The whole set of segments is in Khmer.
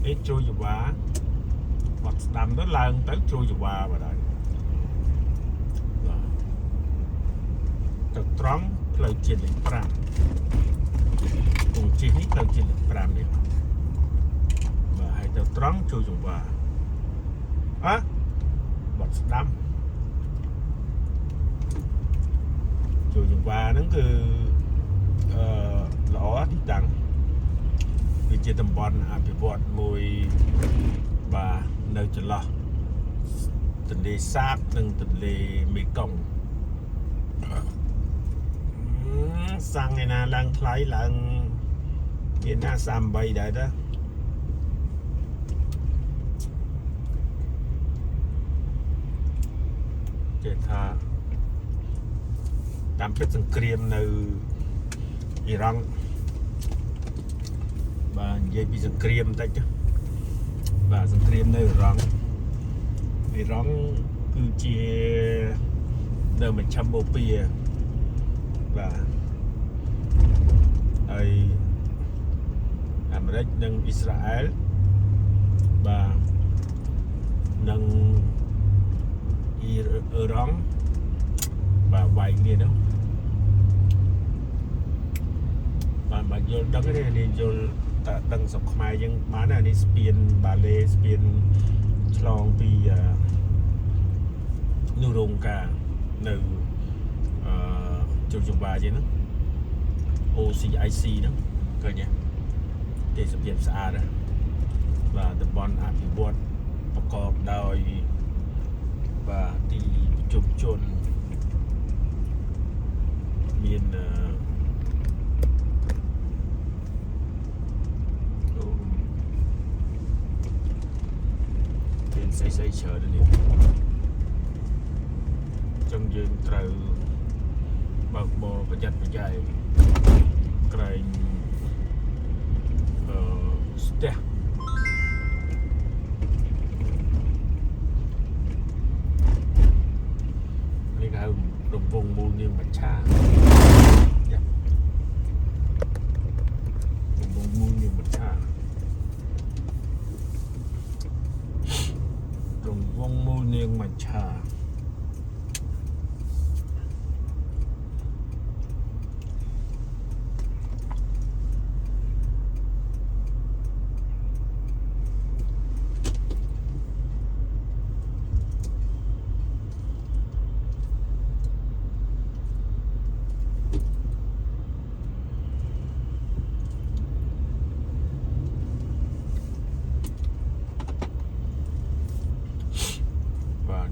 ít chui dù quá hoặc đầm nó lần tới chui dù quá vào đây từ trống lời chuyện lịch pram cùng chi hết lời chuyện lịch pram này và hay từ trống chui dù quá á bật đâm chui dù quá nó cứ lõ thì đắng vìជាតំបន់អភិវឌ្ឍមួយបាទនៅចន្លោះទន្លេសាបនិងទន្លេមេគង្គសាំងឯណាឡើងថ្លៃឡើងមានណា38ដែរទៅគេថាតាមពិតសង្គ្រាមនៅអ៊ីរ៉ង់បាទនិយាយពីសង្គ្រាមបន្តិចបាទសង្គ្រាមនៅអ៊ីរ៉ង់គឺជានៅមជ្ឈមបូព៌ាបាទហើយអាមេរិកនិងអ៊ីស្រាអែលបាទនិងអ៊ីរ៉ង់បាទវាយគ្នានោះបាទយល់ដឹងទេនេះយល់តែដឹងស្រុកខ្មែរយើងបានណានេះស្ពានបាលេស្ពានឆ្លងពីនោះរោងការនៅជុំបាជាហ្នឹង OCIC ហ្នឹងឃើញទេទេសភាពស្អាតណាស់បាទតំបន់អភិវឌ្ឍប្រកបដោយបាទទីប្រជុំជនមានស្អីច្រើននេះចឹងយើងត្រូវបើកបរប្រយ័ត្នប្រយែងក្រែងស្ទះនេះហៅរង្វង់មូលនាងមច្ឆារង្វង់មូលនាងមច្ឆាវងមូលនាងមច្ឆា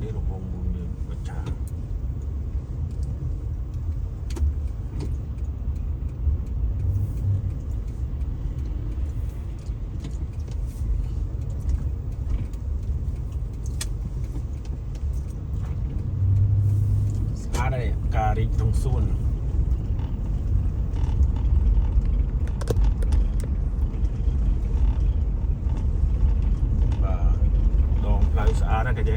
នេះរង្វង់មូលនាងមច្ឆាស្អាតទេការរីកក្នុងសួនបាទដងផ្លូវស្អាតណាស់គេទេ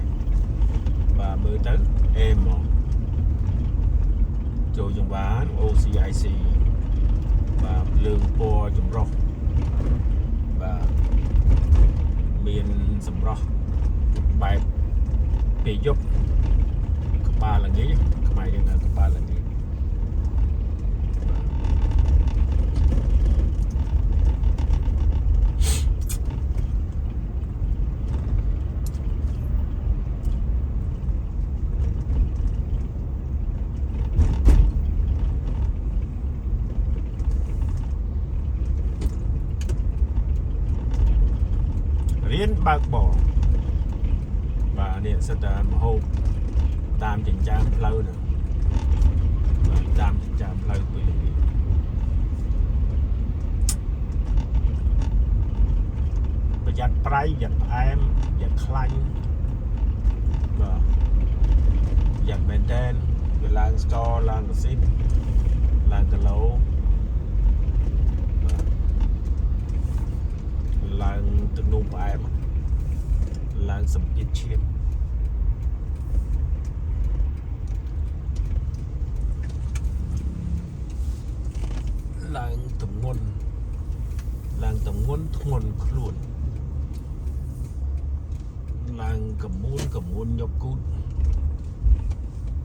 បាទមើលទៅអេមមកចូលចង្វាន OCIC បាទលើងពណ៌ចម្រុះបាទមានសម្រស់បែបពេលយប់ក្បាលល្ងាចខ្មែរយើងហៅក្បាលល្ងាចរៀនបើកបរបាទនេះសិតតែមហូបតាមចិញ្ចើមផ្លូវហ្នឹងបាទតាមចិញ្ចើមផ្លូវពីប្រយ័ត្នប្រៃប្រយ័ត្នផ្អែមប្រយ័ត្នខ្លាញ់បាទប្រយ័ត្នមែនតើវាឡើងស្ករឡើងកស៊ីបឡើងគីឡូឡើងទឹកនោមផ្អែមឡើងសម្ពាធឈាមឡើងទម្ងន់ធ្ងន់ខ្លួន ឡើងកមូនយកគូត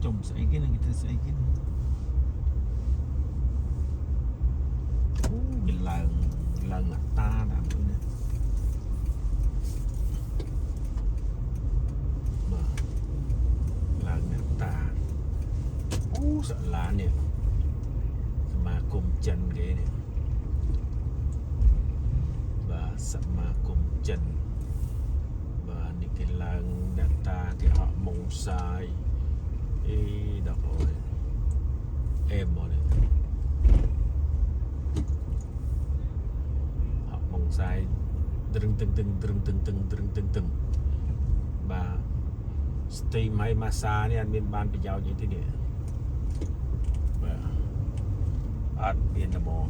ចុំស្អីគេនឹងគេធ្វើស្អីគេអូវាឡើងអត្តាណាមួយណាបាទឡើងអត្តាអូសាលានេះសមាគមចិនគេនេះបាទសមាគមចិនបាទនេះគេឡើងអ្នកតាគេហក់ម៉ុងសាយអីដល់អើយអេមកនេះហក់ម៉ុងសាយត្រឹងតឹងបាទស្ទីមឲ្យម៉ាសានេះអត់មានបានប្រយោជន៍អីទេនេះបាទអត់មានតែមក